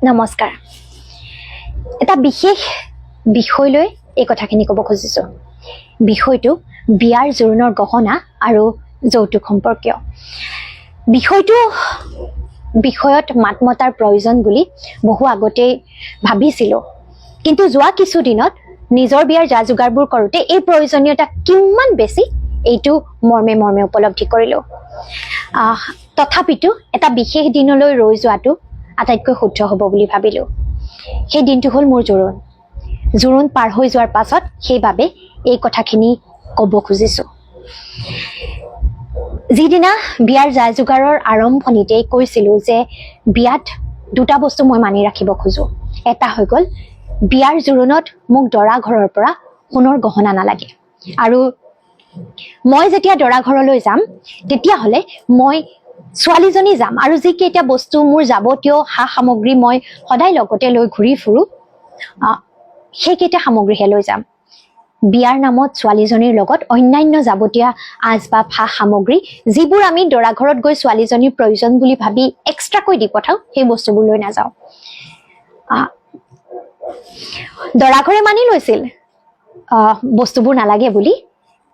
নমস্কাৰ। এটা বিশেষ বিষয় লৈ এই কথাখিনি ক'ব খুজিছোঁ। বিষয়টো বিয়াৰ জোৰোণৰ গহনা আৰু যৌতুক সম্পৰ্কীয়। বিষয়ত মাত মতাৰ প্ৰয়োজন বুলি বহু আগতেই ভাবিছিলোঁ, কিন্তু যোৱা কিছুদিনত নিজৰ বিয়াৰ যা যোগাৰবোৰ কৰোঁতে এই প্ৰয়োজনীয়তা কিমান বেছি এইটো মৰ্মে মৰ্মে উপলব্ধি কৰিলোঁ। তথাপিতো এটা বিশেষ দিনলৈ ৰৈ যোৱাটো আটাইতকৈ শুদ্ধ হ'ব বুলি ভাবিলোঁ। সেই দিনটো হ'ল মোৰ জোৰোণ পাৰ হৈ যোৱাৰ পাছত সেইবাবে এই কথাখিনি ক'ব খুজিছোঁ। যিদিনা বিয়াৰ যা যোগাৰৰ আৰম্ভণিতেই কৈছিলোঁ যে বিয়াত দুটা বস্তু মই মানি ৰাখিব খোজোঁ। এটা হৈ গ'ল বিয়াৰ জোৰোণত মোক দৰা ঘৰৰ পৰা সোণৰ গহনা নালাগে, আৰু মই যেতিয়া দৰা ঘৰলৈ যাম তেতিয়াহ'লে মই ছোৱালীজনী যাম, আৰু যিকেইটা বস্তু মোৰ যাৱতীয় সা সামগ্ৰী মই সদায় লগতে লৈ ঘূৰি ফুৰোঁ সেইকেইটা সামগ্ৰীহে লৈ যাম। বিয়াৰ নামত ছোৱালীজনীৰ লগত অন্যান্য যাৱতীয় আচবাব সা সামগ্ৰী যিবোৰ আমি দৰা ঘৰত গৈ ছোৱালীজনীৰ প্ৰয়োজন বুলি ভাবি এক্সট্ৰাকৈ দি পঠাওঁ সেই বস্তুবোৰ লৈ নাযাওঁ। দৰা ঘৰে মানি লৈছিল বস্তুবোৰ নালাগে বুলি,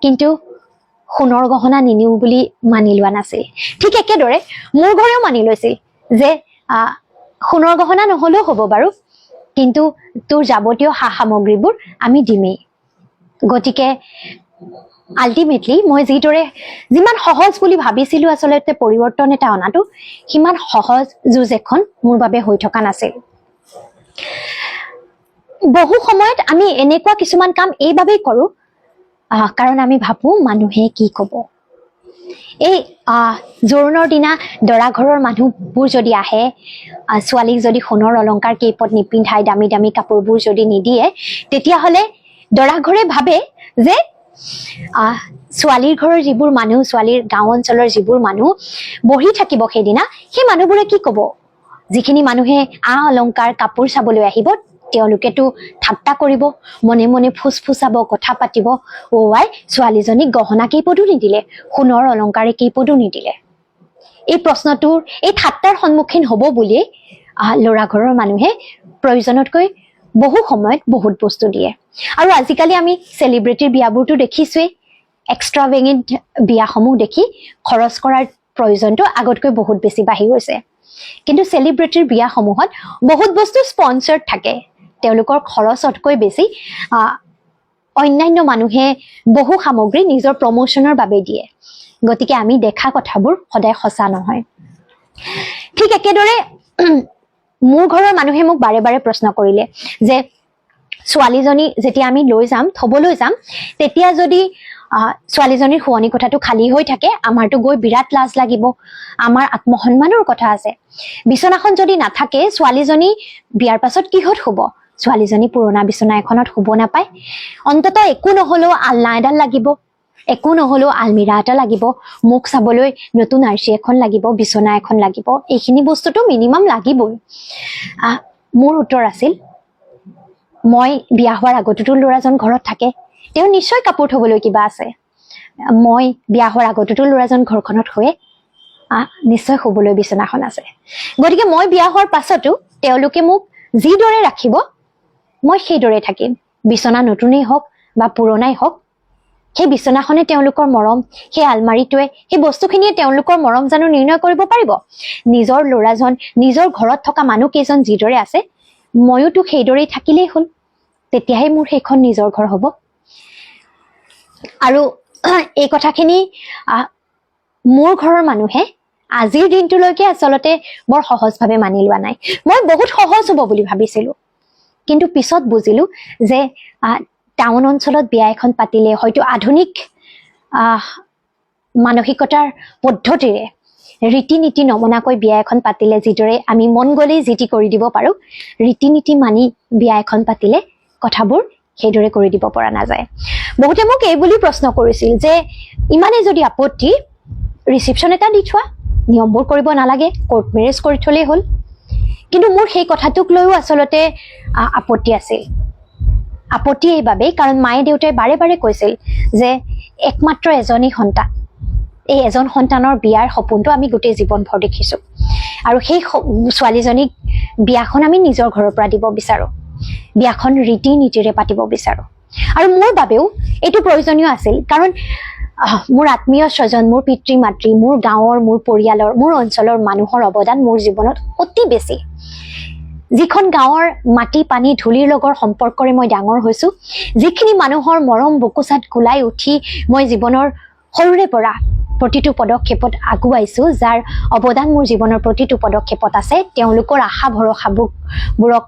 কিন্তু সোণৰ গহনা নিনিওঁ বুলি মানি লোৱা নাছিল। ঠিক একেদৰে মোৰ ঘৰেও মানি লৈছিল যে সোণৰ গহনা নহ'লেও হ'ব বাৰু, কিন্তু তোৰ যাৱতীয় সা সামগ্ৰীবোৰ আমি দিমেই। গতিকে আল্টিমেটলি মই যিমান সহজ বুলি ভাবিছিলোঁ আচলতে পৰিৱৰ্তন এটা অনাটো, সিমান সহজ যুঁজ এখন মোৰ বাবে হৈ থকা নাছিল। বহু সময়ত আমি এনেকুৱা কিছুমান কাম এইবাবেই কৰোঁ কাৰণ আমি ভাবোঁ মানুহে কি ক'ব। এই জোৰোণৰ দিনা দৰা ঘৰৰ মানুহবোৰ যদি আহে, ছোৱালীক যদি সোণৰ অলংকাৰ কেইপদ নিপিন্ধাই দামী দামী কাপোৰবোৰ যদি নিদিয়ে, তেতিয়াহ'লে দৰা ঘৰে ভাবে যে ছোৱালীৰ ঘৰৰ যিবোৰ মানুহ, ছোৱালীৰ গাঁও অঞ্চলৰ যিবোৰ মানুহ বহি থাকিব সেইদিনা, সেই মানুহবোৰে কি ক'ব? যিখিনি মানুহে অলংকাৰ কাপোৰ চাবলৈ আহিব তেওঁলোকেতো ঠাট্টা কৰিব, মনে মনে ফুচফুচাব, কথা পাতিব, আই ছোৱালীজনীক গহনা কেইপদো নিদিলে, সোণৰ অলংকাৰে কেইপদো নিদিলে। এই প্ৰশ্নটোৰ এই ঠাট্টাৰ সন্মুখীন হ'ব বুলিয়েই ল'ৰা ঘৰৰ মানুহে প্ৰয়োজনতকৈ বহু সময়ত বহুত বস্তু দিয়ে। আৰু আজিকালি আমি চেলিব্ৰিটিৰ বিয়াবোৰতো দেখিছোৱেই। এক্সট্ৰাভেগেণ্ট বিয়াসমূহ দেখি খৰচ কৰাৰ প্ৰয়োজনটো আগতকৈ বহুত বেছি বাঢ়ি গৈছে। কিন্তু চেলিব্ৰিটিৰ বিয়াসমূহত বহুত বস্তু স্পনচাৰ্ড থাকে। তেওঁলোকৰ খৰচতকৈ বেছি অন্যান্য মানুহে বহু সামগ্ৰী নিজৰ প্ৰমোশ্যনৰ বাবে দিয়ে। গতিকে আমি দেখা কথাবোৰ সদায় সঁচা নহয়। ঠিক একেদৰে মোৰ ঘৰৰ মানুহে মোক বাৰে বাৰে প্ৰশ্ন কৰিলে যে ছোৱালীজনী যেতিয়া আমি থবলৈ যাম, তেতিয়া যদি ছোৱালীজনীৰ শুৱনি কোঠাটো খালী হৈ থাকে, আমাৰতো গৈ বিৰাট লাজ লাগিব, আমাৰ আত্মসন্মানৰ কথা আছে। বিচনাখন যদি নাথাকে, ছোৱালীজনী বিয়াৰ পাছত কিহত শুব? ছোৱালীজনী পুৰণা বিচনা এখনত শুব নাপায়। অন্ততঃ একো নহ'লেও আলনা এডাল লাগিব, একো নহ'লেও আলমিৰা এটা লাগিব, মুখ চাবলৈ নতুন আৰ্চি এখন লাগিব, বিচনা এখন লাগিব, এইখিনি বস্তুটো মিনিমাম লাগিবই। মোৰ উত্তৰ আছিল, মই বিয়া হোৱাৰ আগতেতো ল'ৰাজন ঘৰত থাকে, তেওঁ নিশ্চয় কাপোৰ থবলৈ কিবা আছে। মই বিয়া হোৱাৰ আগতেতো ল'ৰাজন ঘৰখনত শুৱে, নিশ্চয় শুবলৈ বিচনাখন আছে। গতিকে মই বিয়া হোৱাৰ পাছতো তেওঁলোকে মোক যিদৰে ৰাখিব মই সেইদৰে থাকিম। বিচনা নতুনেই হওক বা পুৰণাই হওক, সেই বিচনাখনে তেওঁলোকৰ মৰম, সেই আলমাৰিটোৱে, সেই বস্তুখিনিয়ে তেওঁলোকৰ মৰম জানো নিৰ্ণয় কৰিব পাৰিব? নিজৰ ল'ৰাজন, নিজৰ ঘৰত থকা মানুহ কেইজন যিদৰে আছে, ময়োতো সেইদৰেই থাকিলেই হ'ল। তেতিয়াহে মোৰ সেইখন নিজৰ ঘৰ হ'ব। আৰু এই কথাখিনি মোৰ ঘৰৰ মানুহে আজিৰ দিনটোলৈকে আচলতে বৰ সহজভাৱে মানি লোৱা নাই। মই বহুত সহজ হ'ব বুলি ভাবিছিলোঁ, কিন্তু পিছত বুজিলোঁ যে টাউন অঞ্চলত বিয়া এখন পাতিলে হয়তো আধুনিক মানসিকতাৰ পদ্ধতিৰে ৰীতি নীতি নমনাকৈ বিয়া এখন পাতিলে যিদৰে আমি মন গ'লেই যি টি কৰি দিব পাৰোঁ, ৰীতি নীতি মানি বিয়া এখন পাতিলে কথাবোৰ সেইদৰে কৰি দিব পৰা নাযায়। বহুতে মোক এই বুলি প্ৰশ্ন কৰিছিল যে ইমানেই যদি আপত্তি, ৰিচিপশ্যন এটা দি থোৱা, নিয়মবোৰ কৰিব নালাগে, কোৰ্ট মেৰেজ কৰি থ'লেই হ'ল। কিন্তু মোৰ সেই কথাটোক লৈও আচলতে আপত্তি আছিল। আপত্তি এইবাবেই কাৰণ মায়ে দেউতাই বাৰে বাৰে কৈছিল যে একমাত্ৰ এজনেই সন্তান, এই এজন সন্তানৰ বিয়াৰ সপোনটো আমি গোটেই জীৱনভৰ দেখিছোঁ, আৰু সেই ছোৱালীজনীক বিয়াখন আমি নিজৰ ঘৰৰ পৰা দিব বিচাৰোঁ, বিয়াখন ৰীতি নীতিৰে পাতিব বিচাৰোঁ। আৰু মোৰ বাবেও এইটো প্ৰয়োজনীয় আছিল, কাৰণ মোৰ আত্মীয় স্বজন, মোৰ পিতৃ মাতৃ, মোৰ গাঁৱৰ, মোৰ পৰিয়ালৰ, মোৰ অঞ্চলৰ মানুহৰ অৱদান মোৰ জীৱনত অতি বেছি। যিখন গাঁৱৰ মাটি পানী ধূলিৰ লগৰ সম্পৰ্কৰে মই ডাঙৰ হৈছোঁ, যিখিনি মানুহৰ মৰম বুকুচাত গোলাই উঠি মই জীৱনৰ সৰুৰে পৰা প্ৰতিটো পদক্ষেপত আগুৱাইছোঁ, যাৰ অৱদান মোৰ জীৱনৰ প্ৰতিটো পদক্ষেপত আছে, তেওঁলোকৰ আশা ভৰসাবোৰক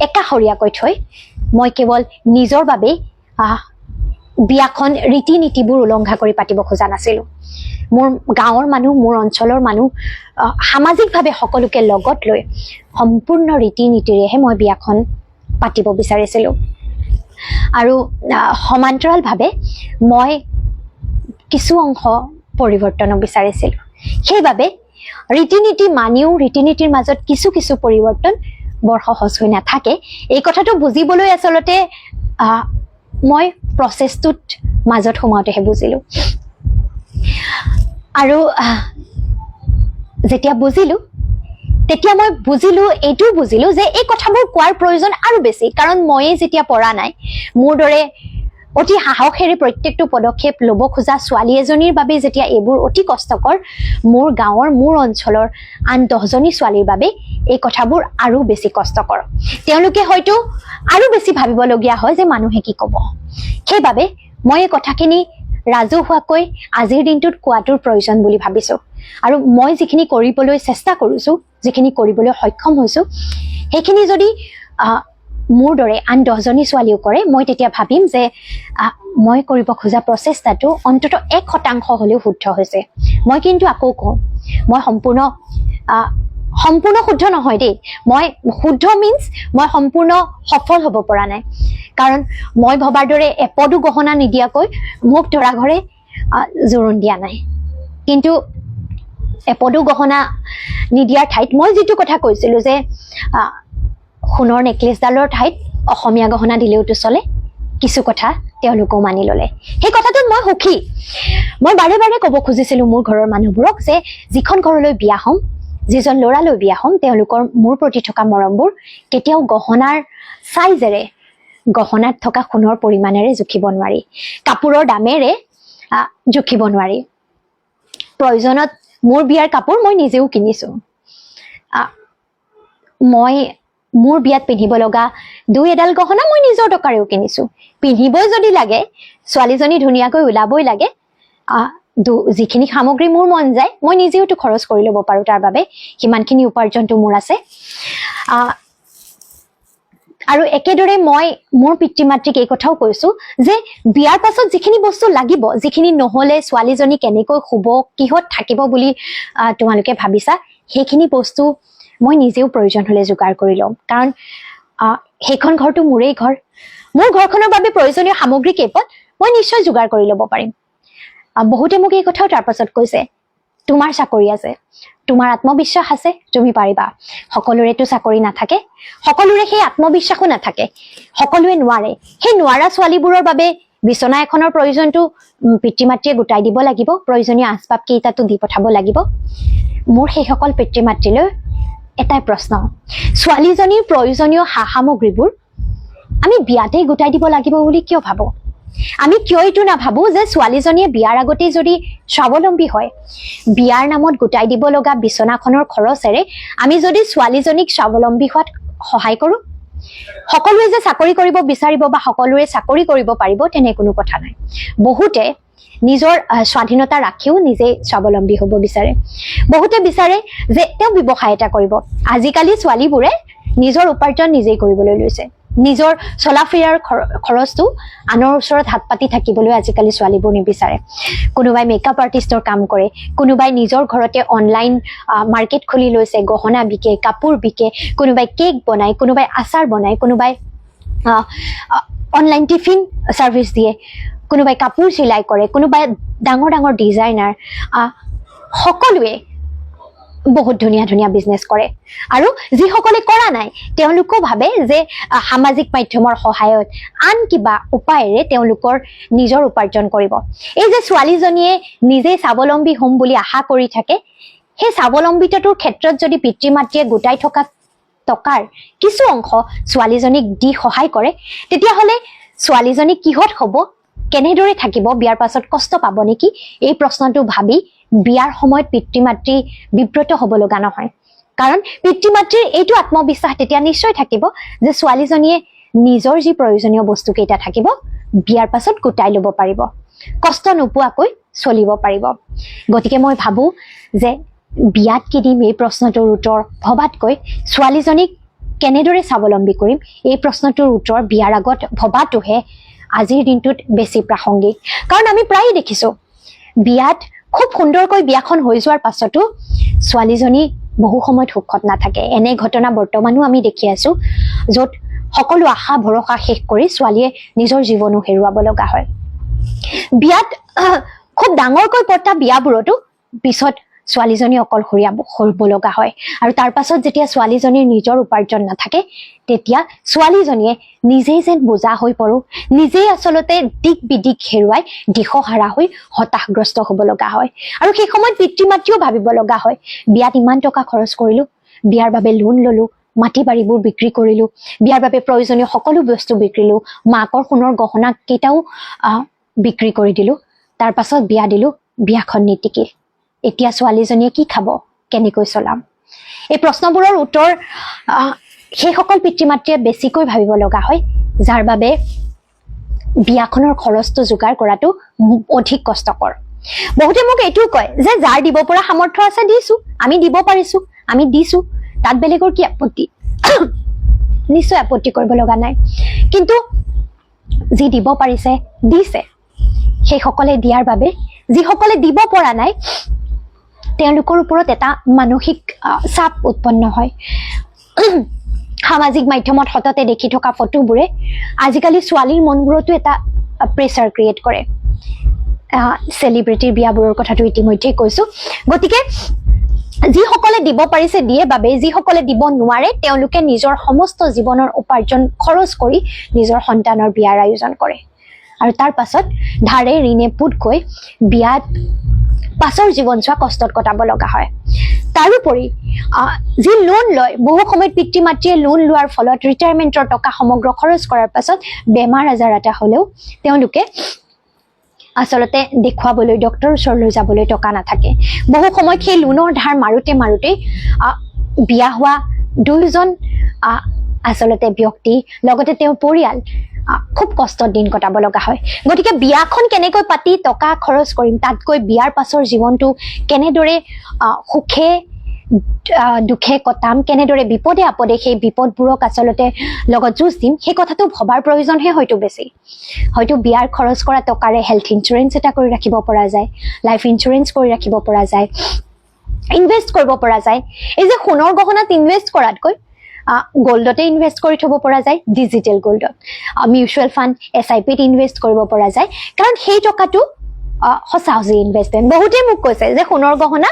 একাষৰীয়াকৈ থৈ মই কেৱল নিজৰ বাবে বিয়াখন ৰীতি নীতিবোৰ উলংঘা কৰি পাতিব খোজা নাছিলোঁ। মোৰ গাঁৱৰ মানুহ, মোৰ অঞ্চলৰ মানুহ, সামাজিকভাৱে সকলোকে লগত লৈ সম্পূৰ্ণ ৰীতি নীতিৰেহে মই বিয়াখন পাতিব বিচাৰিছিলোঁ। আৰু সমান্তৰালভাৱে মই কিছু অংশ পৰিৱৰ্তনো বিচাৰিছিলোঁ। সেইবাবে ৰীতি নীতি মানিও ৰীতি নীতিৰ মাজত কিছু কিছু পৰিৱৰ্তন বৰ সহজ হৈ নাথাকে। এই কথাটো বুজিবলৈ আচলতে মই প্ৰচেছটোত মাজত সোমাওঁতেহে বুজিলোঁ। আৰু যেতিয়া বুজিলোঁ, তেতিয়া মই এইটোও বুজিলোঁ যে এই কথাবোৰ কোৱাৰ প্ৰয়োজন আৰু বেছি, কাৰণ ময়ে যেতিয়া পৰা নাই, মোৰ দৰে অতি সাহসেৰে প্ৰত্যেকটো পদক্ষেপ ল'ব খোজা ছোৱালী এজনীৰ বাবে যেতিয়া এইবোৰ অতি কষ্টকৰ, মোৰ গাঁৱৰ, মোৰ অঞ্চলৰ আন 10জনী ছোৱালীৰ বাবে এই কথাবোৰ আৰু বেছি কষ্টকৰ। তেওঁলোকে হয়তো আৰু বেছি ভাবিবলগীয়া হয় যে মানুহে কি ক'ব। সেইবাবে মই এই কথাখিনি ৰাজহুৱাকৈ আজিৰ দিনটোত কোৱাটোৰ প্ৰয়োজন বুলি ভাবিছোঁ। আৰু মই যিখিনি কৰিবলৈ চেষ্টা কৰিছোঁ, যিখিনি কৰিবলৈ সক্ষম হৈছোঁ, সেইখিনি যদি মোৰ দৰে আন 10জনী ছোৱালীও কৰে, মই তেতিয়া ভাবিম যে মই কৰিব খোজা প্ৰচেষ্টাটো অন্ততঃ 1% হ'লেও শুদ্ধ হৈছে। মই কিন্তু আকৌ কওঁ, মই সম্পূৰ্ণ শুদ্ধ নহয় দেই। মই শুদ্ধ মিন্স মই সম্পূৰ্ণ সফল হ'ব পৰা নাই, কাৰণ মই ভবাৰ দৰে এপদো গহনা নিদিয়াকৈ মোক দৰা ঘৰে জোৰোণ দিয়া নাই। কিন্তু এপদো গহনা নিদিয়াৰ ঠাইত মই যিটো কথা কৈছিলোঁ যে সোণৰ নেকলেছডালৰ ঠাইত অসমীয়া গহনা দিলেওতো চলে, কিছু কথা তেওঁলোকেও মানি ল'লে। সেই কথাটোত মই সুখী। মই বাৰে বাৰে ক'ব খুজিছিলোঁ মোৰ ঘৰৰ মানুহবোৰক যে যিখন ঘৰলৈ বিয়া হ'ম, যিজন ল'ৰালৈ বিয়া হ'ম, তেওঁলোকৰ মোৰ প্ৰতি থকা মৰমবোৰ কেতিয়াও গহনাৰ চাইজেৰে, গহনাত থকা সোণৰ পৰিমাণেৰে জুখিব নোৱাৰি, কাপোৰৰ দামেৰে জুখিব নোৱাৰি। প্ৰয়োজনত মোৰ বিয়াৰ কাপোৰ মই নিজেও কিনিছোঁ। মই মোৰ বিয়াত পিন্ধিব লগা 2-এডাল গহনা মই নিজৰ টকাৰেও কিনিছোঁ। পিন্ধিবই যদি লাগে, ছোৱালীজনী ধুনীয়াকৈ ওলাবই লাগে, যিখিনি সামগ্ৰী মোৰ মন যায় মই নিজেওতো খৰচ কৰি ল'ব পাৰোঁ, তাৰ বাবে সিমানখিনি উপাৰ্জনটো মোৰ আছে। আৰু একেদৰে মই মোৰ পিতৃ মাতৃক এই কথাও কৈছোঁ যে বিয়াৰ পাছত যিখিনি বস্তু লাগিব, যিখিনি নহ'লে ছোৱালীজনী কেনেকৈ শুব, কিহত থাকিব বুলি তোমালোকে ভাবিছা, সেইখিনি বস্তু মই নিজেও প্ৰয়োজন হ'লে যোগাৰ কৰি ল'ম, কাৰণ সেইখন ঘৰটো মোৰেই ঘৰ। মোৰ ঘৰখনৰ বাবে প্ৰয়োজনীয় সামগ্ৰী কেইপদ মই নিশ্চয় যোগাৰ কৰি ল'ব পাৰিম। বহুতে মোক এই কথাও তাৰ পাছত কৈছে, তোমাৰ চাকৰি আছে, তোমাৰ আত্মবিশ্বাস আছে, তুমি পাৰিবা। সকলোৰেতো চাকৰি নাথাকে, সকলোৰে সেই আত্মবিশ্বাসো নাথাকে, সকলোৱে নোৱাৰে। সেই নোৱাৰা ছোৱালীবোৰৰ বাবে বিচনা এখনৰ প্ৰয়োজনটো পিতৃ মাতৃয়ে গোটাই দিব লাগিব, প্ৰয়োজনীয় আচবাব কেইটাতো দি পঠাব লাগিব। মোৰ সেইসকল পিতৃ মাতৃলৈ এটাই প্ৰশ্ন, ছোৱালীজনীৰ প্ৰয়োজনীয় সা সামগ্ৰীবোৰ আমি বিয়াতেই গোটাই দিব লাগিব বুলি কিয় ভাবোঁ? আমি কিয় এইটো নাভাবোঁ যে ছোৱালীজনীয়ে বিয়াৰ আগতেই যদি স্বাৱলম্বী হয়, বিয়াৰ নামত গোটাই দিব লগা বিচনাখনৰ খৰচেৰে আমি যদি ছোৱালীজনীক স্বাৱলম্বী হোৱাত সহায় কৰোঁ? সকলোৱে যে চাকৰি কৰিব বিচাৰিব বা সকলোৱে চাকৰি কৰিব পাৰিব তেনে কোনো কথা নাই। বহুতে নিজৰ স্বাধীনতা ৰাখিও নিজেই স্বাৱলম্বী হ'ব বিচাৰে। বহুতে বিচাৰে যে তেওঁ ব্যৱসায় এটা কৰিব। আজিকালি ছোৱালীবোৰে নিজৰ উপাৰ্জন নিজেই কৰিবলৈ লৈছে। নিজৰ চলা ফুৰাৰ খৰচটো আনৰ ওচৰত হাত পাতি থাকিবলৈ আজিকালি ছোৱালীবোৰ নিবিচাৰে। কোনোবাই মেকআপ আৰ্টিষ্টৰ কাম কৰে, কোনোবাই নিজৰ ঘৰতে অনলাইন মাৰ্কেট খুলি লৈছে, গহনা বিকে, কাপোৰ বিকে, কোনোবাই কেক বনায়, কোনোবাই আচাৰ বনায়, কোনোবাই অনলাইন টিফিন ছাৰ্ভিচ দিয়ে, কোনোবাই কাপোৰ চিলাই কৰে, কোনোবাই ডাঙৰ ডাঙৰ ডিজাইনাৰ, সকলোৱে বহুত ধুনীয়া ধুনীয়া বিজনেছ কৰে। আৰু যিসকলে কৰা নাই তেওঁলোকেও ভাবে যে সামাজিক মাধ্যমৰ সহায়ত আন কিবা উপায়েৰে তেওঁলোকৰ নিজৰ উপাৰ্জন কৰিব। এই যে ছোৱালীজনীয়ে নিজেই স্বাৱলম্বী হ'ম বুলি আশা কৰি থাকে, সেই স্বাৱলম্বিতাটোৰ ক্ষেত্ৰত যদি পিতৃ মাতৃয়ে গোটাই থকা টকাৰ কিছু অংশ ছোৱালীজনীক দি সহায় কৰে তেতিয়াহ'লে ছোৱালীজনী কিহত হ'ব কেনেদৰে থাকিব বিয়াৰ পাছত কষ্ট পাব নেকি এই প্ৰশ্নটো ভাবি বিয়াৰ সময়ত পিতৃ-মাতৃ বিব্ৰত হ'ব লগা নহয় কাৰণ পিতৃ-মাতৃৰ এইটো আত্মবিশ্বাস তেতিয়া নিশ্চয় থাকিব যে ছোৱালীজনীয়ে নিজৰ যি প্ৰয়োজনীয় বস্তু কেইটা থাকিব বিয়াৰ পাছত গোটাই ল'ব পাৰিব কষ্ট নোপোৱাকৈ চলিব পাৰিব গতিকে মই ভাবো যে বিয়াত কি দিম এই প্ৰশ্নটোৰ উত্তৰ ভবাতকৈ ছোৱালীজনীক কেনেদৰে স্বাৱলম্বী কৰিম এই প্ৰশ্নটোৰ উত্তৰ বিয়াৰ আগত ভবাটোহে আজিৰ দিনটোত বেছি প্ৰাসংগিক কাৰণ আমি প্ৰায় দেখিছো বিয়াত খুব সুন্দৰকৈ বিয়াখন হৈ যোৱাৰ পাছতো ছোৱালীজনী বহু সময়ত সুখত নাথাকে এনে ঘটনা বৰ্তমানো আমি দেখি আছো য'ত সকলো আশা ভৰসা শেষ কৰি ছোৱালীয়ে নিজৰ জীৱনো হেৰুৱাব লগা হয় বিয়াত খুব ডাঙৰকৈ পতা বিয়াবোৰতো পিছত ছোৱালীজনী অকলশৰীয়া হ'ব লগা হয় আৰু তাৰ পাছত যেতিয়া ছোৱালীজনীৰ নিজৰ উপাৰ্জন নাথাকে তেতিয়া ছোৱালীজনীয়ে নিজেই যেন বোজা হৈ পৰো নিজেই আচলতে দিক বিদিক হেৰুৱাই দিশহাৰা হৈ হতাশগ্ৰস্ত হ'ব লগা হয় আৰু সেই সময়ত পিতৃ-মাতৃও ভাবিব লগা হয় বিয়াত ইমান টকা খৰচ কৰিলো বিয়াৰ বাবে লোন ললো মাটি বাৰীবোৰ বিক্ৰী কৰিলো বিয়াৰ বাবে প্ৰয়োজনীয় সকলো বস্তু বিক্ৰীলো মাকৰ সোণৰ গহনা কেইটাও বিক্ৰী কৰি দিলো তাৰ পাছত বিয়া দিলো বিয়াখন নিটিকিল এতিয়া ছোৱালীজনীয়ে কি খাব কেনেকৈ চলাম এই প্ৰশ্নবোৰৰ উত্তৰ সেইসকল পিতৃ-মাতৃয়ে বেছিকৈ ভাবিব লগা হয় যাৰ বাবে বিয়াখনৰ খৰচটো যোগাৰ কৰাটো অধিক কষ্টকৰ বহুতে মোক এইটো কয় যে যাৰ দিব পৰা সামৰ্থ্য আছে দিছো আমি দিব পাৰিছো আমি দিছো তাত বেলেগৰ কি আপত্তি নিশ্চয় আপত্তি কৰিব লগা নাই কিন্তু যি দিব পাৰিছে দিছে সেইসকলে দিয়াৰ বাবে যিসকলে দিব পৰা নাই তেওঁলোকৰ ওপৰত এটা মানসিক চাপ উৎপন্ন হয় সামাজিক মাধ্যমত সততে দেখি থকা ফটোবোৰে আজিকালি ছোৱালীৰ মনবোৰতো এটা প্ৰেছাৰ ক্ৰিয়েট কৰে সেলিব্ৰিটিৰ বিয়াবোৰৰ কথাটো ইতিমধ্যে কৈছো গতিকে যিসকলে দিব পাৰিছে দিয়ে বাবে যিসকলে দিব নোৱাৰে তেওঁলোকে নিজৰ সমস্ত জীৱনৰ উপাৰ্জন খৰচ কৰি নিজৰ সন্তানৰ বিয়াৰ আয়োজন কৰে আৰু তাৰ পাছত ধাৰে ঋণে পুতকৈ বিয়াত পাছৰ জীৱন চোৱা কষ্টত কটাব লগা হয় তাৰোপৰি যি লোন লয় বহু সময়ত পিতৃ-মাতৃয়ে লোন লোৱাৰ ফলত ৰিটায়াৰমেণ্টৰ টকা সমগ্ৰ খৰচ কৰাৰ পাছত বেমাৰ আজাৰ এটা হ'লেও তেওঁলোকে আচলতে দেখুৱাবলৈ ডক্টৰৰ ওচৰলৈ যাবলৈ টকা নাথাকে বহু সময়ত সেই লোনৰ ধাৰ মাৰোতে বিয়া হোৱা দুয়োজন আচলতে ব্যক্তি লগতে তেওঁৰ পৰিয়াল খুব কষ্টত দিন কটাব লগা হয় গতিকে বিয়াখন কেনেকৈ পাতি টকা খৰচ কৰিম তাতকৈ বিয়াৰ পাছৰ জীৱনটো কেনেদৰে সুখে দুখে কটাম কেনেদৰে বিপদে আপদে সেই বিপদবোৰক আচলতে লগত যুঁজ দিম সেই কথাটো ভবাৰ প্ৰয়োজনহে হয়তো বেছি হয়তো বিয়াৰ খৰচ কৰা টকাৰে হেল্থ ইঞ্চুৰেঞ্চ এটা কৰি ৰাখিব পৰা যায় লাইফ ইঞ্চুৰেঞ্চ কৰি ৰাখিব পৰা যায় ইনভেষ্ট কৰিব পৰা যায় এই যে সোণৰ গহনাত ইনভেষ্ট কৰাতকৈ গোল্ডতে ইনভেষ্ট কৰি থব পৰা যায় ডিজিটেল গোল্ডত মিউচুৱেল ফাণ্ড SIPত ইনভেষ্ট কৰিব পৰা যায় কাৰণ সেই টকাটো সঁচা সঁচি ইনভেষ্টমেণ্ট বহুতে মোক কৈছে যে সোণৰ গহনা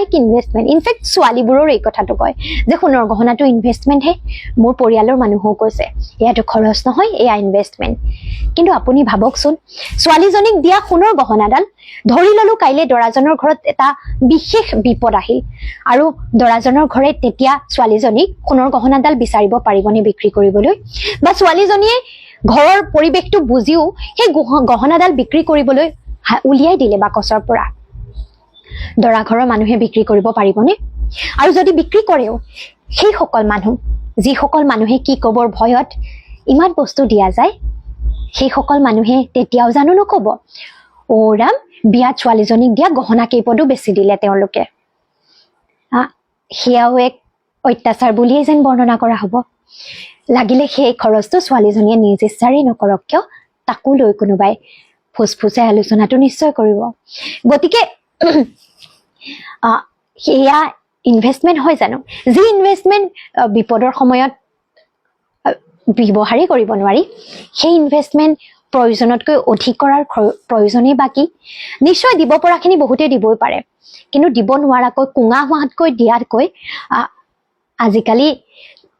এক ইনভেষ্টমেণ্ট ইনফেক্ট ছোৱালীবোৰৰ এই কথাটো কয় যে সোণৰ গহনাটো ইনভেষ্টমেণ্টহে মোৰ পৰিয়ালৰ মানুহো কৈছে ইয়াতো খৰচ নহয় এয়া ইনভেষ্টমেণ্ট কিন্তু আপুনি ভাবকচোন ছোৱালীজনীক দিয়া সোণৰ গহনাডাল ধৰি ললো কাইলৈ দৰাজনৰ ঘৰত এটা বিশেষ বিপদ আহিল আৰু দৰাজনৰ ঘৰে তেতিয়া ছোৱালীজনীক সোণৰ গহনাডাল বিচাৰিব পাৰিবনে বিক্ৰী কৰিবলৈ বা ছোৱালীজনীয়ে ঘৰৰ পৰিৱেশটো বুজিও সেই গহনাডাল বিক্ৰী কৰিবলৈ উলিয়াই দিলে বাকচৰ পৰা দৰা ঘৰৰ মানুহে বিক্ৰী কৰিব পাৰিবনে আৰু যদি বিক্ৰী কৰেও সেইসকল মানুহ যিসকল মানুহে কি কবৰ ভয়ত ইমান বস্তু দিয়া যায় সেইসকল মানুহে তেতিয়াও জানো নকব ওৰাম বিয়াত ছোৱালীজনীক দিয়া গহনা কেইপদো বেছি দিলে তেওঁলোকে সেয়াও এক অত্যাচাৰ বুলিয়েই যেন বৰ্ণনা কৰা হ'ব লাগিলে সেই খৰচটো ছোৱালীজনীয়ে নিজ ইচ্ছাৰেই নকৰক কিয় তাকো লৈ কোনোবাই ফুসফুসে আলোচনাটো নিশ্চয় কৰিব গতিকে সেয়া ইনভেষ্টমেণ্ট হয় জানো যি ইনভেষ্টমেণ্ট বিপদৰ সময়ত ব্যৱহাৰেই কৰিব নোৱাৰি সেই ইনভেষ্টমেণ্ট প্ৰয়োজনতকৈ অধিক কৰাৰ প্ৰয়োজনেই বাকী নিশ্চয় দিব পৰাখিনি বহুতে দিবই পাৰে কিন্তু দিব নোৱাৰাকৈ কুঙা হোৱাতকৈ দিয়াতকৈ আজিকালি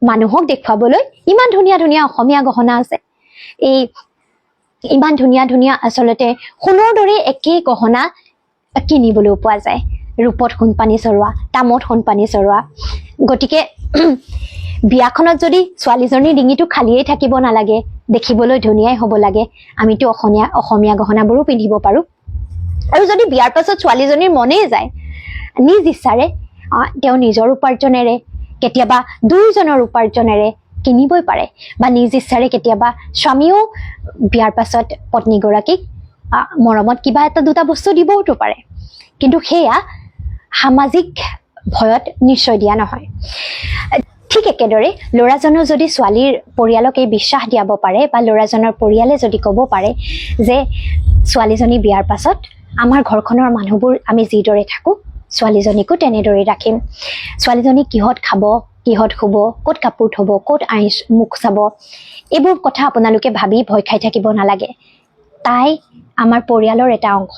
মানুহক দেখুৱাবলৈ ইমান ধুনীয়া ধুনীয়া অসমীয়া গহনা আছে এই ইমান ধুনীয়া ধুনীয়া আচলতে সোণৰ দৰে একে গহনা কিনিবলৈ পোৱা যায় ৰূপত সোণপানী চৰোৱা তামত সোণপানী চৰোৱা গতিকে বিয়াখনত যদি ছোৱালীজনীৰ ডিঙিটো খালিয়েই থাকিব নালাগে, দেখিবলৈ ধুনীয়াই হ'ব লাগে, আমিতো অসমীয়া গহনাবোৰো পিন্ধিব পাৰোঁ। আৰু যদি বিয়াৰ পাছত ছোৱালীজনীৰ মনেই যায়, নিজ ইচ্ছাৰে তেওঁ নিজৰ উপাৰ্জনেৰে, কেতিয়াবা দুয়োজনৰ উপাৰ্জনেৰে কিনিবই পাৰে, বা নিজ ইচ্ছাৰে কেতিয়াবা স্বামীও বিয়াৰ পাছত পত্নীগৰাকীক মৰমত কিবা এটা দুটা বস্তু দিবওতো পাৰে, কিন্তু সেয়া সামাজিক ভয়ত নিশ্চয় দিয়া নহয়। ঠিক একেদৰে ল'ৰাজনৰ যদি ছোৱালীৰ পৰিয়ালক এই বিশ্বাস দিয়াব পাৰে, বা ল'ৰাজনৰ পৰিয়ালে যদি ক'ব পাৰে যে ছোৱালীজনী বিয়াৰ পাছত আমাৰ ঘৰখনৰ মানুহবোৰ আমি যিদৰে থাকোঁ ছোৱালীজনীকো তেনেদৰে ৰাখিম, ছোৱালীজনী কিহত খাব, কিহত শুব, ক'ত কাপোৰ থ'ব, ক'ত মুখ চাব, এইবোৰ কথা আপোনালোকে ভাবি ভয় খাই থাকিব নালাগে। তাই আমাৰ পৰিয়ালৰ এটা অংশ,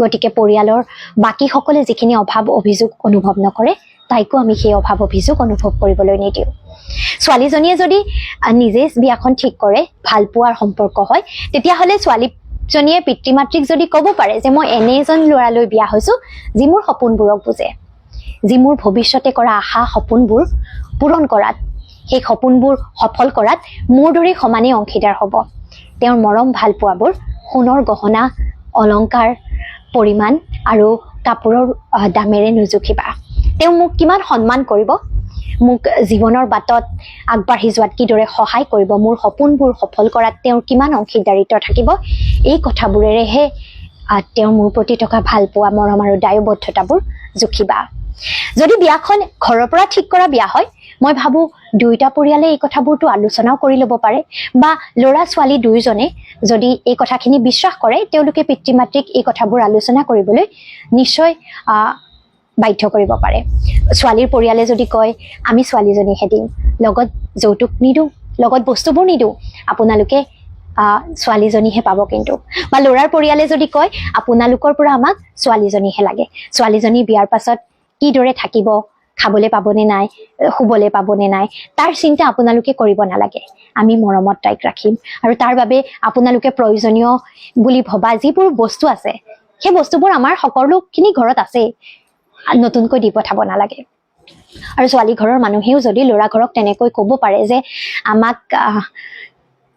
গতিকে পৰিয়ালৰ বাকীসকলে যিখিনি অভাৱ অভিযোগ অনুভৱ নকৰে, তাইকো আমি সেই অভাৱ অভিযোগ অনুভৱ কৰিবলৈ নিদিওঁ। ছোৱালীজনীয়ে যদি নিজেই বিয়াখন ঠিক কৰে, ভাল পোৱাৰ সম্পৰ্ক হয়, তেতিয়াহ'লে ছোৱালীজনীয়ে পিতৃ মাতৃক যদি ক'ব পাৰে যে মই এনে এজন ল'ৰালৈ বিয়া হৈছোঁ যি মোৰ সপোনবোৰক বুজে, যি মোৰ ভৱিষ্যতে কৰা আশা সপোনবোৰ পূৰণ কৰাত, সেই সপোনবোৰ সফল কৰাত মোৰ দৰেই সমানেই অংশীদাৰ হ'ব। তেওঁৰ মৰম ভাল পোৱাবোৰ সোণৰ গহনা, অলংকাৰ পৰিমাণ আৰু কাপোৰৰ দামেৰে নুজুখিবা। তেওঁ মোক কিমান সন্মান কৰিব, মোক জীৱনৰ বাটত আগবাঢ়ি যোৱাত কিদৰে সহায় কৰিব, মোৰ সপোনবোৰ সফল কৰাত তেওঁৰ কিমান অংশীদাৰিত্ব থাকিব, এই কথাবোৰেৰেহে তেওঁৰ মোৰ প্ৰতি থকা ভাল পোৱা, মৰম আৰু দায়বদ্ধতাবোৰ জুখিবা। যদি বিয়াখন ঘৰৰ পৰা ঠিক কৰা বিয়া হয়, মই ভাবোঁ দুয়োটা পৰিয়ালে এই কথাবোৰতো আলোচনাও কৰি ল'ব পাৰে, বা ল'ৰা ছোৱালী দুয়োজনে যদি এই কথাখিনি বিশ্বাস কৰে, তেওঁলোকে পিতৃ মাতৃক এই কথাবোৰ আলোচনা কৰিবলৈ নিশ্চয় বাধ্য কৰিব পাৰে। ছোৱালীৰ পৰিয়ালে যদি কয় আমি ছোৱালীজনীহে দিম, লগত যৌতুক নিদিওঁ, লগত বস্তুবোৰ নিদিওঁ, আপোনালোকে ছোৱালীজনীহে পাব কিন্তু, বা ল'ৰাৰ পৰিয়ালে যদি কয় আপোনালোকৰ পৰা আমাক ছোৱালীজনীহে লাগে, ছোৱালীজনী বিয়াৰ পাছত কিদৰে থাকিব, খাবলৈ পাবনে নাই, শুবলৈ পাবনে নাই, তাৰ চিন্তা আপোনালোকে কৰিব নালাগে, আমি মৰমত তাইক ৰাখিম, আৰু তাৰ বাবে আপোনালোকে প্ৰয়োজনীয় বুলি ভবা যিবোৰ বস্তু আছে সেই বস্তুবোৰ আমাৰ সকলোখিনি ঘৰত আছেই, নতুনকৈ দি পঠাব নালাগে। আৰু ছোৱালী ঘৰৰ মানুহেও যদি ল'ৰা ঘৰক তেনেকৈ ক'ব পাৰে যে আমাক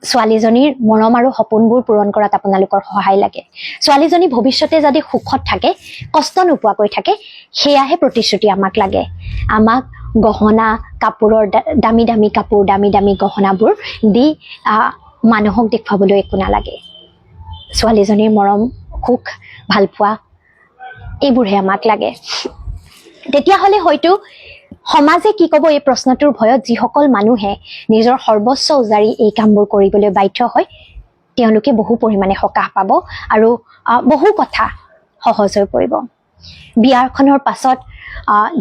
ছোৱালীজনীৰ মৰম আৰু সপোনবোৰ পূৰণ কৰাত আপোনালোকৰ সহায় লাগে, ছোৱালীজনী ভৱিষ্যতে যদি সুখত থাকে, কষ্ট নোপোৱাকৈ থাকে, সেয়াহে প্ৰতিশ্ৰুতি আমাক লাগে। আমাক গহনা কাপোৰৰ দামী দামী কাপোৰ, দামী দামী গহনাবোৰ দি মানুহক দেখুৱাবলৈ একো নালাগে। ছোৱালীজনীৰ মৰম, সুখ, ভালপোৱা এইবোৰহে আমাক লাগে। তেতিয়াহ'লে হয়তো সমাজে কি ক'ব এই প্ৰশ্নটোৰ ভয়ত যিসকল মানুহে নিজৰ সৰ্বস্ব উজাৰি এই কামবোৰ কৰিবলৈ বাধ্য হয়, তেওঁলোকে বহু পৰিমাণে সকাহ পাব আৰু বহু কথা সহজ হৈ পৰিব। বিয়াখনৰ পাছত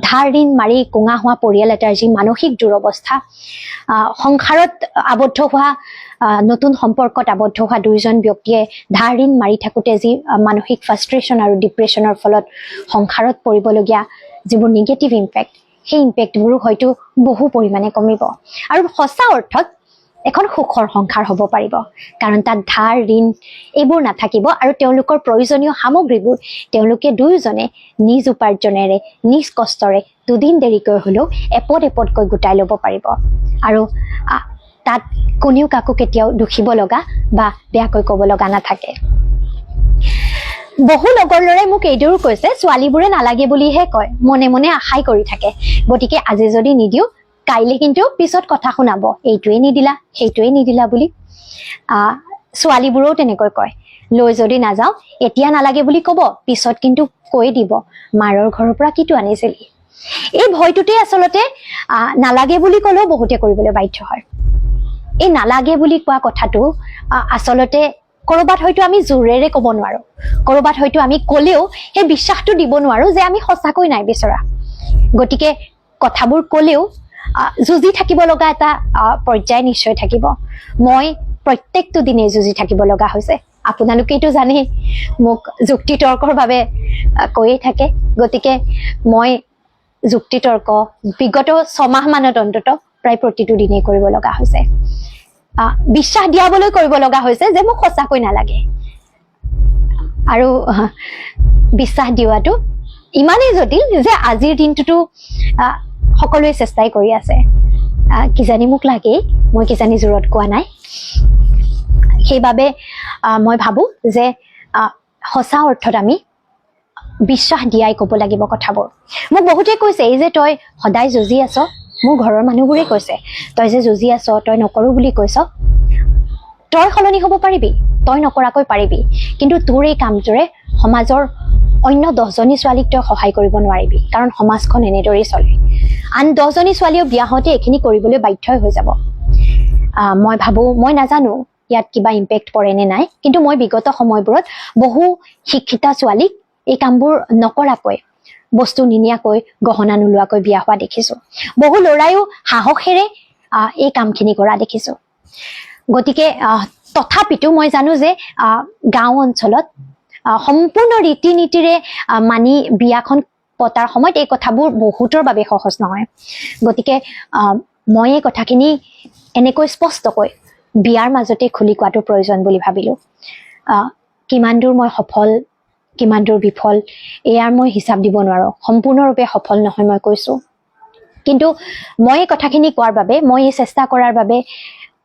ধাৰ ঋণ মাৰি কোঙা হোৱা পৰিয়াল এটাৰ যি মানসিক দুৰৱস্থা, সংসাৰত আবদ্ধ হোৱা, নতুন সম্পৰ্কত আবদ্ধ হোৱা দুয়োজন ব্যক্তিয়ে ধাৰ ঋণ মাৰি থাকোঁতে যি মানসিক ফ্ৰাষ্ট্ৰেশ্যন আৰু ডিপ্ৰেশ্যনৰ ফলত সংসাৰত পৰিবলগীয়া যিবোৰ নিগেটিভ ইম্পেক্ট, সেই ইম্পেক্টবোৰো হয়তো বহু পৰিমাণে কমিব, আৰু সঁচা অৰ্থত এখন সুখৰ সংসাৰ হ'ব পাৰিব, কাৰণ তাত ধাৰ ঋণ এইবোৰ নাথাকিব, আৰু তেওঁলোকৰ প্ৰয়োজনীয় সামগ্ৰীবোৰ তেওঁলোকে দুয়োজনে নিজ উপাৰ্জনেৰে, নিজ কষ্টৰে দুদিন দেৰিকৈ হ'লেও এপদ এপদকৈ গোটাই ল'ব পাৰিব, আৰু তাত কোনেও কাকো কেতিয়াও দুখিব লগা বা বেয়াকৈ ক'ব লগা নাথাকে। বহু লগৰ ল'ৰাই মোক এইদৰো কৈছে, ছোৱালীবোৰে নালাগে বুলিহে কয়, মনে মনে আশাই কৰি থাকে, গতিকে আজি যদি নিদিওঁ কাইলৈ কিন্তু পিছত কথা শুনাব, এইটোৱে নিদিলা সেইটোৱে নিদিলা বুলি। ছোৱালীবোৰেও তেনেকৈ কয়, লৈ যদি নাযাওঁ এতিয়া নালাগে বুলি ক'ব, পিছত কিন্তু কৈ দিব মাৰৰ ঘৰৰ পৰা কিটো আনিছিলি। এই ভয়টোতে আচলতে নালাগে বুলি ক'লেও বহুতে কৰিবলৈ বাধ্য হয়। এই নালাগে বুলি কোৱা কথাটো আচলতে ক'ৰবাত হয়তো আমি জোৰেৰে ক'ব নোৱাৰোঁ, ক'ৰবাত হয়তো আমি ক'লেও সেই বিশ্বাসটো দিব নোৱাৰোঁ যে আমি সঁচাকৈ নাই বিচৰা, গতিকে কথাবোৰ ক'লেও যুঁজি থাকিব লগা এটা পৰ্যায় নিশ্চয় থাকিব। মই প্ৰত্যেকটো দিনেই যুঁজি থাকিব লগা হৈছে, আপোনালোকেইতো জানেই মোক যুক্তি তৰ্কৰ বাবে কৈয়ে থাকে, গতিকে মই যুক্তি তৰ্ক বিগত 6 মাহমানত অন্তত প্ৰায় প্ৰতিটো দিনেই কৰিব লগা হৈছে, বিশ্বাস দিয়াবলৈ কৰিব লগা হৈছে যে মোক সঁচাকৈ নালাগে, আৰু বিশ্বাস দিয়াটো ইমানেই জটিল যে আজিৰ দিনটোতো সকলোৱে চেষ্টাই কৰি আছে। কিজানি মোক লাগেই, মই কিজানি জোৰত কোৱা নাই। সেইবাবে মই ভাবোঁ যে সঁচা অৰ্থত আমি বিশ্বাস দিয়াই ক'ব লাগিব কথাবোৰ। মোক বহুতে কৈছে এই যে তই সদায় যুঁজি আছ, মোৰ ঘৰৰ মানুহবোৰে কৈছে তই যে যুঁজি আছ, তই নকৰোঁ বুলি কৈছ, তই সলনি হ'ব পাৰিবি, তই নকৰাকৈ পাৰিবি, কিন্তু তোৰ এই কামটোৰে সমাজৰ অন্য 10জনী ছোৱালীক তই সহায় কৰিব নোৱাৰিবি, কাৰণ সমাজখন এনেদৰেই চলে। আন 10জনী ছোৱালীও বিয়া হওঁতে এইখিনি কৰিবলৈ বাধ্যই হৈ যাব। মই ভাবোঁ, মই নাজানো ইয়াত কিবা ইম্পেক্ট পৰে নে নাই, কিন্তু মই বিগত সময়বোৰত বহু শিক্ষিতা ছোৱালীক এই কামবোৰ নকৰাকৈ, বস্তু নিনিয়াকৈ, গহনা নোলোৱাকৈ বিয়া হোৱা দেখিছোঁ। বহু ল'ৰাইও সাহসেৰে এই কামখিনি কৰা দেখিছোঁ। গতিকে তথাপিতো মই জানো যে গাঁও অঞ্চলত সম্পূৰ্ণ ৰীতি নীতিৰে মানি বিয়াখন পতাৰ সময়ত এই কথাবোৰ বহুতৰ বাবে সহজ নহয়। গতিকে মই এই কথাখিনি এনেকৈ স্পষ্টকৈ বিয়াৰ মাজতে খুলি কোৱাটো প্ৰয়োজন বুলি ভাবিলোঁ। কিমান দূৰ মই সফল, কিমান দূৰ বিফল, এয়াৰ মই হিচাপ দিব নোৱাৰোঁ। সম্পূৰ্ণৰূপে সফল নহয় মই কৈছোঁ, কিন্তু মই এই কথাখিনি কোৱাৰ বাবে, মই এই চেষ্টা কৰাৰ বাবে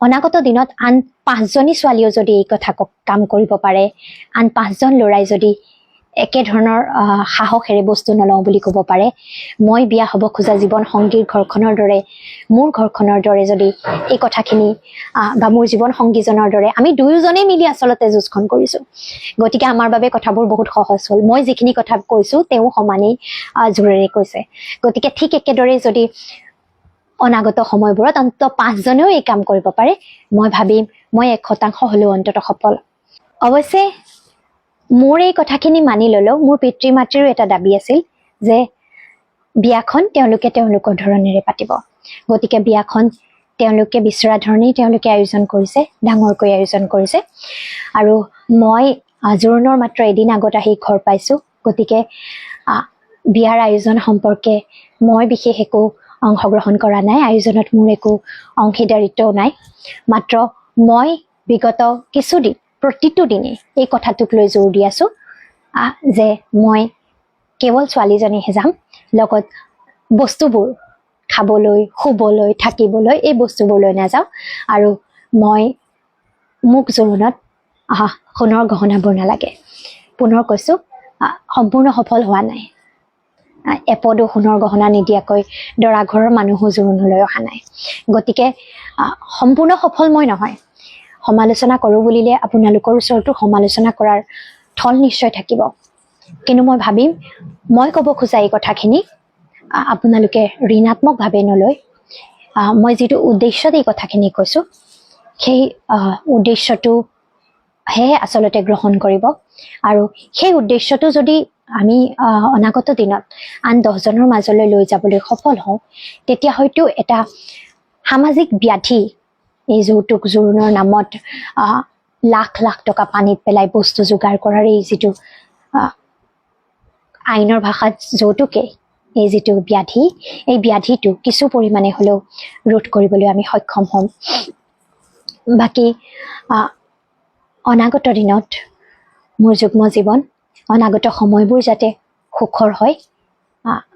অনাগত দিনত আন 5জনী ছোৱালীও যদি এই কথা কাম কৰিব পাৰে, আন 5জন ল'ৰাই যদি একেধৰণৰ সাহসেৰে বস্তু নলওঁ বুলি ক'ব পাৰে, মই বিয়া হ'ব খোজা জীৱন সংগীৰ ঘৰখনৰ দৰে, মোৰ ঘৰখনৰ দৰে যদি এই কথাখিনি বা মোৰ জীৱন সংগীজনৰ দৰে আমি দুয়োজনেই মিলি আচলতে যুঁজখন কৰিছোঁ, গতিকে আমাৰ বাবে কথাবোৰ বহুত সহজ হ'ল। মই যিখিনি কথা কৈছোঁ তেওঁ সমানেই জোৰেৰে কৈছে। গতিকে ঠিক একেদৰে যদি অনাগত সময়বোৰত অন্তত 5জনেও এই কাম কৰিব পাৰে, মই ভাবিম মই 1% হ'লেও অন্তত সফল। অৱশ্যে মোৰ এই কথাখিনি মানি ল'লেও মোৰ পিতৃ মাতৃৰো এটা দাবী আছিল যে বিয়াখন তেওঁলোকে তেওঁলোকৰ ধৰণেৰে পাতিব। গতিকে বিয়াখন তেওঁলোকে বিচৰা ধৰণেই তেওঁলোকে আয়োজন কৰিছে, ডাঙৰকৈ আয়োজন কৰিছে। আৰু মই জোৰোণৰ মাত্ৰ এদিন আগত আহি ঘৰ পাইছোঁ, গতিকে বিয়াৰ আয়োজন সম্পৰ্কে মই বিশেষ একো অংশগ্ৰহণ কৰা নাই, আয়োজনত মোৰ একো অংশীদাৰিত্বও নাই। মাত্ৰ মই বিগত কিছুদিন প্ৰতিটো দিনেই এই কথাটোক লৈ জোৰ দি আছোঁ যে মই কেৱল ছোৱালীজনীহে যাম, লগত বস্তুবোৰ খাবলৈ, শুবলৈ, থাকিবলৈ এই বস্তুবোৰ লৈ নাযাওঁ। আৰু মোক জোৰোণত সোণৰ গহনাবোৰ নালাগে। পুনৰ কৈছোঁ, সম্পূৰ্ণ সফল হোৱা নাই। এপদো সোণৰ গহনা নিদিয়াকৈ দৰা ঘৰৰ মানুহো জোৰোণলৈ অহা নাই। গতিকে সম্পূৰ্ণ সফল মই নহয়। সমালোচনা কৰোঁ বুলিলে আপোনালোকৰ ওচৰতো সমালোচনা কৰাৰ থল নিশ্চয় থাকিব, কিন্তু মই ভাবিম মই ক'ব খোজা এই কথাখিনি আপোনালোকে ঋণাত্মকভাৱে নলয়। মই যিটো উদ্দেশ্যত এই কথাখিনি কৈছোঁ, সেই উদ্দেশ্যটোহে আচলতে গ্ৰহণ কৰিব। আৰু সেই উদ্দেশ্যটো যদি আমি অনাগত দিনত আন 10জনৰ মাজলৈ লৈ যাবলৈ সফল হওঁ, তেতিয়া হয়তো এটা সামাজিক ব্যাধি, এই যৌতুক জোৰোণৰ নামত লাখ লাখ টকা পানীত পেলাই বস্তু যোগাৰ কৰাৰ এই যিটো আইনৰ ভাষাত যৌতুকে, এই যিটো ব্যাধি, এই ব্যাধিটো কিছু পৰিমাণে হ'লেও ৰোধ কৰিবলৈ আমি সক্ষম হ'ম। বাকী অনাগত দিনত মোৰ যুগ্ম জীৱন, অনাগত সময়বোৰ যাতে সুখৰ হয়,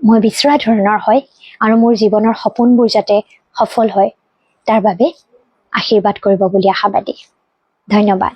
মই বিচৰা ধৰণৰ হয়, আৰু মোৰ জীৱনৰ সপোনবোৰ যাতে সফল হয়, তাৰ বাবে আশীৰ্বাদ কৰিব বুলি আশাবাদী। ধন্যবাদ।